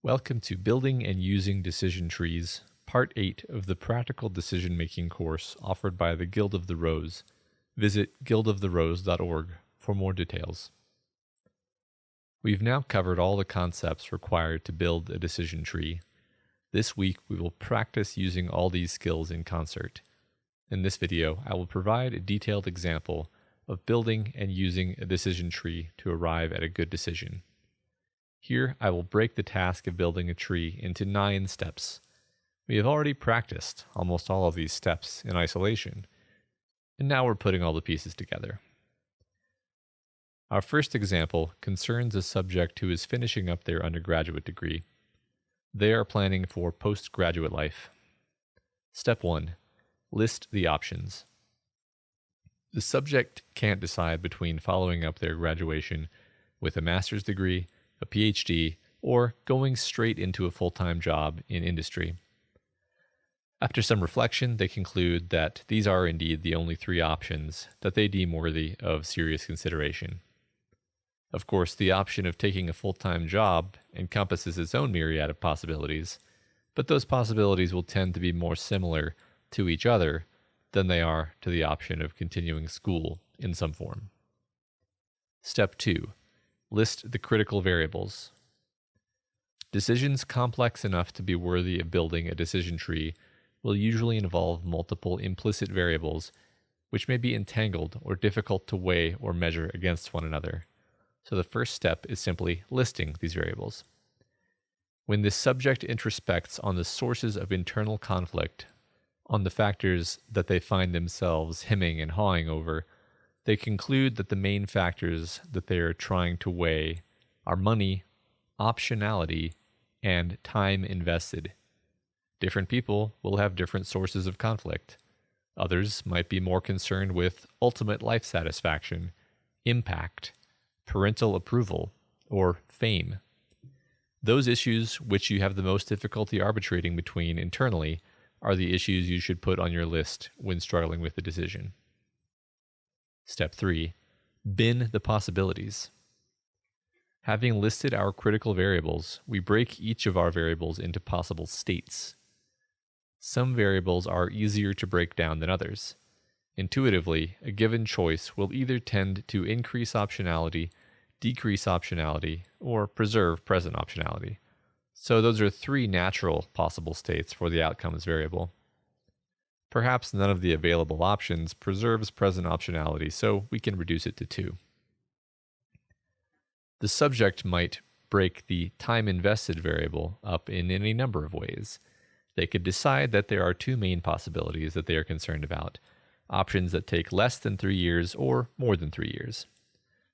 Welcome to Building and Using Decision Trees, Part 8 of the Practical Decision Making course offered by the Guild of the Rose. Visit guildoftherose.org for more details. We've now covered all the concepts required to build a decision tree. This week we will practice using all these skills in concert. In this video, I will provide a detailed example of building and using a decision tree to arrive at a good decision. Here, I will break the task of building a tree into 9 steps. We have already practiced almost all of these steps in isolation, and now we're putting all the pieces together. Our first example concerns a subject who is finishing up their undergraduate degree. They are planning for postgraduate life. Step 1. List the options. The subject can't decide between following up their graduation with a master's degree, a PhD, or going straight into a full-time job in industry. After some reflection, they conclude that these are indeed the only 3 options that they deem worthy of serious consideration. Of course, the option of taking a full-time job encompasses its own myriad of possibilities, but those possibilities will tend to be more similar to each other than they are to the option of continuing school in some form. Step 2. List the critical variables. Decisions complex enough to be worthy of building a decision tree will usually involve multiple implicit variables which may be entangled or difficult to weigh or measure against one another. So the first step is simply listing these variables. When the subject introspects on the sources of internal conflict, on the factors that they find themselves hemming and hawing over, they conclude that the main factors that they are trying to weigh are money, optionality, and time invested. Different people will have different sources of conflict. Others might be more concerned with ultimate life satisfaction, impact, parental approval, or fame. Those issues which you have the most difficulty arbitrating between internally are the issues you should put on your list when struggling with the decision. Step 3. Bin the possibilities. Having listed our critical variables, we break each of our variables into possible states. Some variables are easier to break down than others. Intuitively, a given choice will either tend to increase optionality, decrease optionality, or preserve present optionality. So those are 3 natural possible states for the outcomes variable. Perhaps none of the available options preserves present optionality, so we can reduce it to 2. The subject might break the time invested variable up in any number of ways. They could decide that there are 2 main possibilities that they are concerned about, options that take less than 3 years or more than 3 years.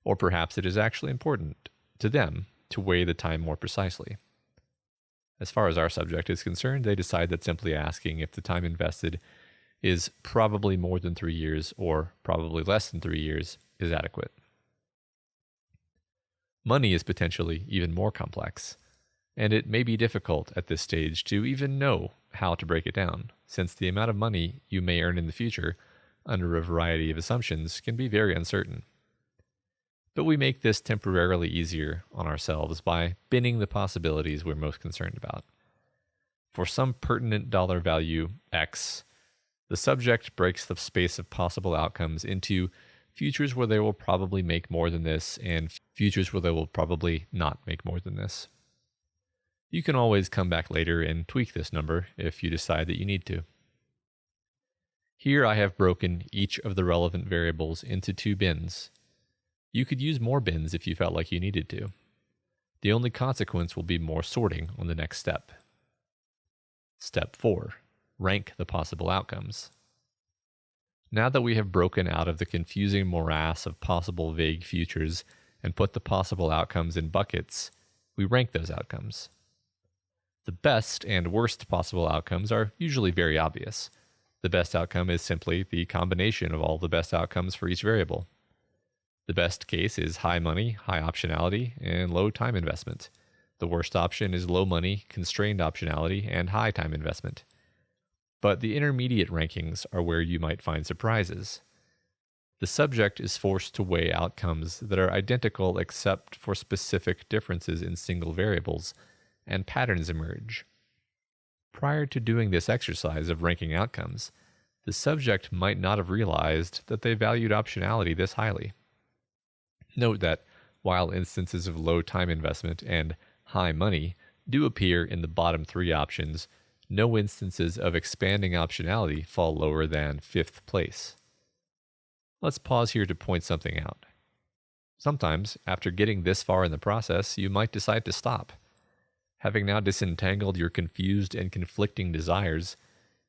Or perhaps it is actually important to them to weigh the time more precisely. As far as our subject is concerned, they decide that simply asking if the time invested is probably more than 3 years or probably less than 3 years is adequate. Money is potentially even more complex, and it may be difficult at this stage to even know how to break it down, since the amount of money you may earn in the future, under a variety of assumptions, can be very uncertain. But we make this temporarily easier on ourselves by binning the possibilities we're most concerned about. For some pertinent dollar value X, the subject breaks the space of possible outcomes into futures where they will probably make more than this and futures where they will probably not make more than this. You can always come back later and tweak this number if you decide that you need to. Here I have broken each of the relevant variables into 2 bins. You could use more bins if you felt like you needed to. The only consequence will be more sorting on the next step. Step 4. Rank the possible outcomes. Now that we have broken out of the confusing morass of possible vague futures and put the possible outcomes in buckets, we rank those outcomes. The best and worst possible outcomes are usually very obvious. The best outcome is simply the combination of all the best outcomes for each variable. The best case is high money, high optionality, and low time investment. The worst option is low money, constrained optionality, and high time investment. But the intermediate rankings are where you might find surprises. The subject is forced to weigh outcomes that are identical except for specific differences in single variables, and patterns emerge. Prior to doing this exercise of ranking outcomes, the subject might not have realized that they valued optionality this highly. Note that while instances of low time investment and high money do appear in the bottom three options, no instances of expanding optionality fall lower than fifth place. Let's pause here to point something out. Sometimes, after getting this far in the process, you might decide to stop. Having now disentangled your confused and conflicting desires,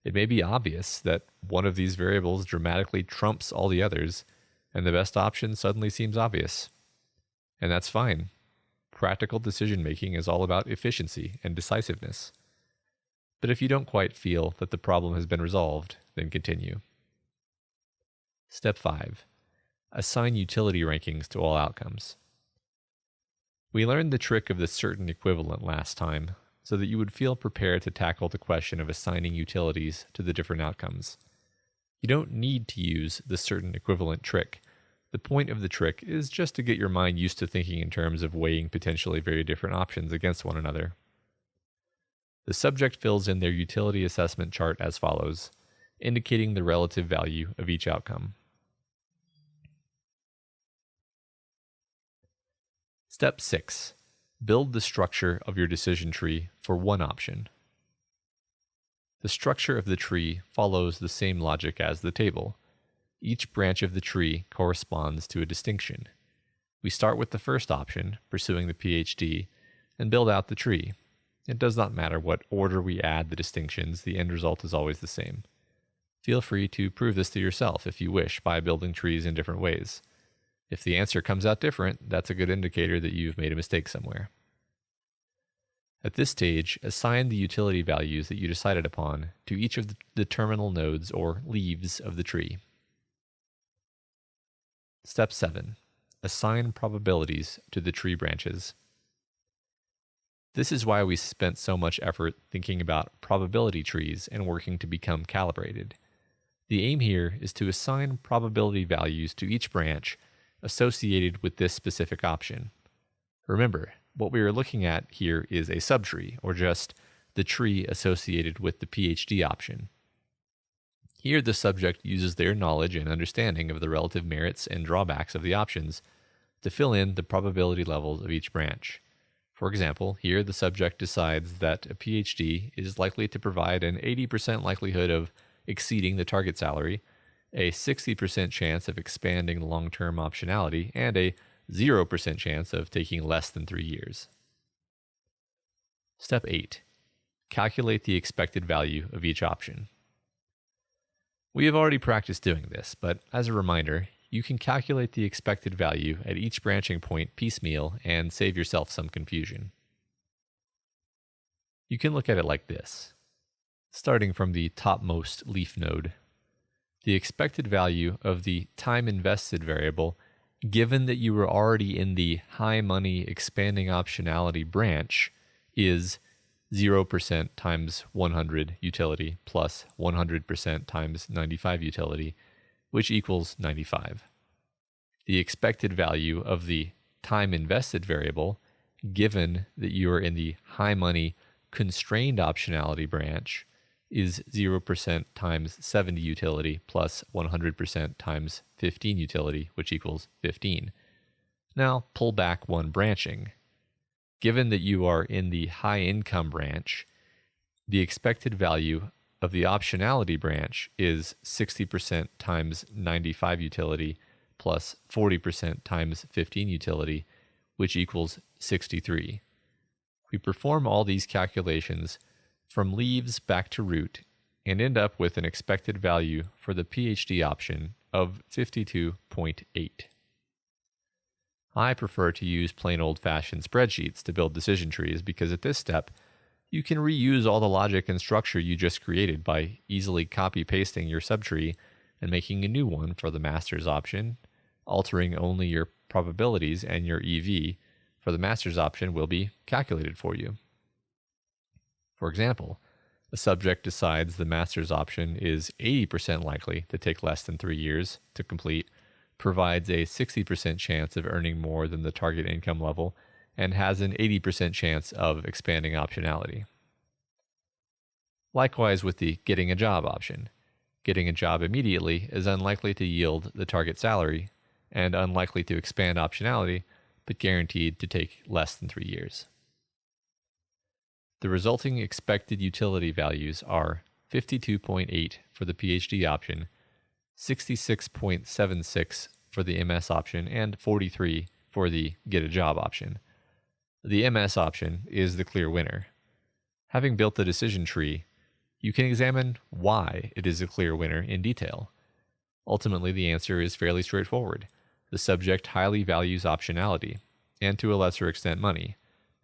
it may be obvious that one of these variables dramatically trumps all the others, and the best option suddenly seems obvious. And that's fine. Practical decision-making is all about efficiency and decisiveness. But if you don't quite feel that the problem has been resolved, then continue. Step 5. Assign utility rankings to all outcomes. We learned the trick of the certain equivalent last time, so that you would feel prepared to tackle the question of assigning utilities to the different outcomes. You don't need to use the certain equivalent trick. The point of the trick is just to get your mind used to thinking in terms of weighing potentially very different options against one another. The subject fills in their utility assessment chart as follows, indicating the relative value of each outcome. Step 6. Build the structure of your decision tree for one option. The structure of the tree follows the same logic as the table. Each branch of the tree corresponds to a distinction. We start with the first option, pursuing the PhD, and build out the tree. It does not matter what order we add the distinctions, the end result is always the same. Feel free to prove this to yourself if you wish by building trees in different ways. If the answer comes out different, that's a good indicator that you've made a mistake somewhere. At this stage, assign the utility values that you decided upon to each of the terminal nodes or leaves of the tree. Step 7. Assign probabilities to the tree branches. This is why we spent so much effort thinking about probability trees and working to become calibrated. The aim here is to assign probability values to each branch associated with this specific option. Remember, what we are looking at here is a subtree, or just the tree associated with the PhD option. Here, the subject uses their knowledge and understanding of the relative merits and drawbacks of the options to fill in the probability levels of each branch. For example, here the subject decides that a PhD is likely to provide an 80% likelihood of exceeding the target salary, a 60% chance of expanding long-term optionality, and a 0% chance of taking less than 3 years. Step 8. Calculate the expected value of each option. We have already practiced doing this, but as a reminder, you can calculate the expected value at each branching point piecemeal and save yourself some confusion. You can look at it like this. Starting from the topmost leaf node, the expected value of the time invested variable, given that you were already in the high money expanding optionality branch, is 0% times 100 utility plus 100% times 95 utility, which equals 95. The expected value of the time invested variable, given that you are in the high money constrained optionality branch, is 0% times 70 utility plus 100% times 15 utility, which equals 15. Now pull back one branching. Given that you are in the high income branch, the expected value of the optionality branch is 60% times 95 utility plus 40% times 15 utility, which equals 63. We perform all these calculations from leaves back to root and end up with an expected value for the PhD option of 52.8. I prefer to use plain old-fashioned spreadsheets to build decision trees because at this step, you can reuse all the logic and structure you just created by easily copy-pasting your subtree and making a new one for the master's option, altering only your probabilities, and your EV for the master's option will be calculated for you. For example, a subject decides the master's option is 80% likely to take less than 3 years to complete, provides a 60% chance of earning more than the target income level, and has an 80% chance of expanding optionality. Likewise with the getting a job option. Getting a job immediately is unlikely to yield the target salary and unlikely to expand optionality, but guaranteed to take less than 3 years. The resulting expected utility values are 52.8 for the PhD option, 66.76 for the MS option, and 43 for the get a job option. The MS option is the clear winner. Having built the decision tree, you can examine why it is a clear winner in detail. Ultimately, the answer is fairly straightforward. The subject highly values optionality, and to a lesser extent money,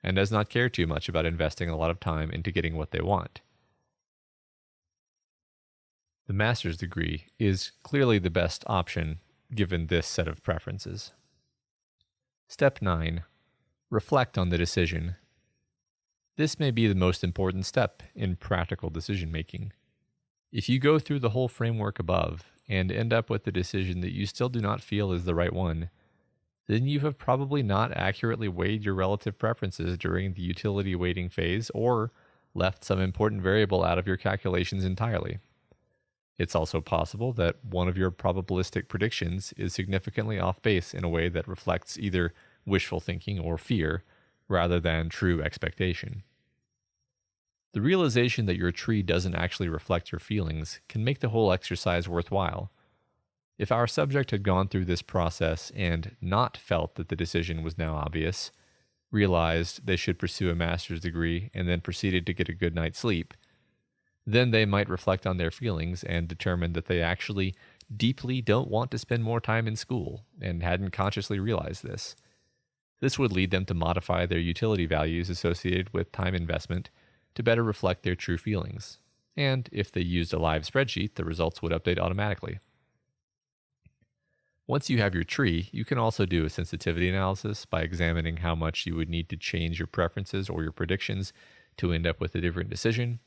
and does not care too much about investing a lot of time into getting what they want. The master's degree is clearly the best option given this set of preferences. Step 9. Reflect on the decision. This may be the most important step in practical decision making. If you go through the whole framework above and end up with a decision that you still do not feel is the right one, then you have probably not accurately weighed your relative preferences during the utility weighting phase or left some important variable out of your calculations entirely. It's also possible that one of your probabilistic predictions is significantly off base in a way that reflects either wishful thinking or fear, rather than true expectation. The realization that your tree doesn't actually reflect your feelings can make the whole exercise worthwhile. If our subject had gone through this process and not felt that the decision was now obvious, realized they should pursue a master's degree, and then proceeded to get a good night's sleep, then they might reflect on their feelings and determine that they actually deeply don't want to spend more time in school and hadn't consciously realized this. This would lead them to modify their utility values associated with time investment to better reflect their true feelings. And if they used a live spreadsheet, the results would update automatically. Once you have your tree, you can also do a sensitivity analysis by examining how much you would need to change your preferences or your predictions to end up with a different decision.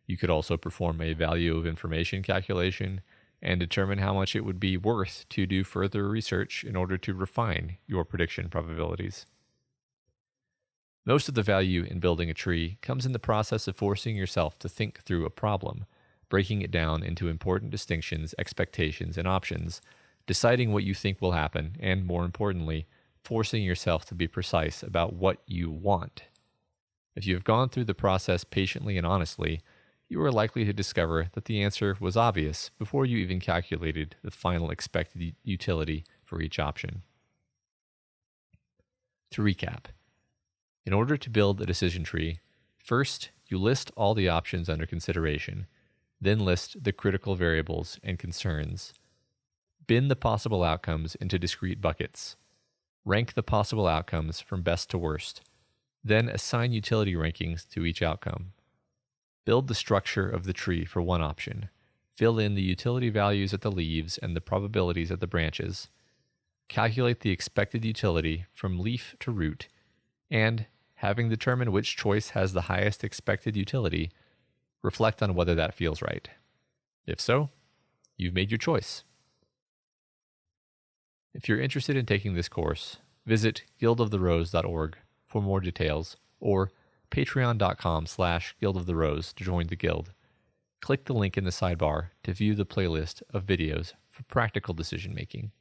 You could also perform a value of information calculation and determine how much it would be worth to do further research in order to refine your prediction probabilities. Most of the value in building a tree comes in the process of forcing yourself to think through a problem, breaking it down into important distinctions, expectations, and options, deciding what you think will happen, and more importantly, forcing yourself to be precise about what you want. If you have gone through the process patiently and honestly, you are likely to discover that the answer was obvious before you even calculated the final expected utility for each option. To recap, in order to build a decision tree, first you list all the options under consideration, then list the critical variables and concerns. Bin the possible outcomes into discrete buckets. Rank the possible outcomes from best to worst, then assign utility rankings to each outcome. Build the structure of the tree for one option. Fill in the utility values at the leaves and the probabilities at the branches. Calculate the expected utility from leaf to root, and, having determined which choice has the highest expected utility, reflect on whether that feels right. If so, you've made your choice. If you're interested in taking this course, visit guildoftherose.org for more details, or patreon.com/guildoftherose to join the guild. Click the link in the sidebar to view the playlist of videos for practical decision making.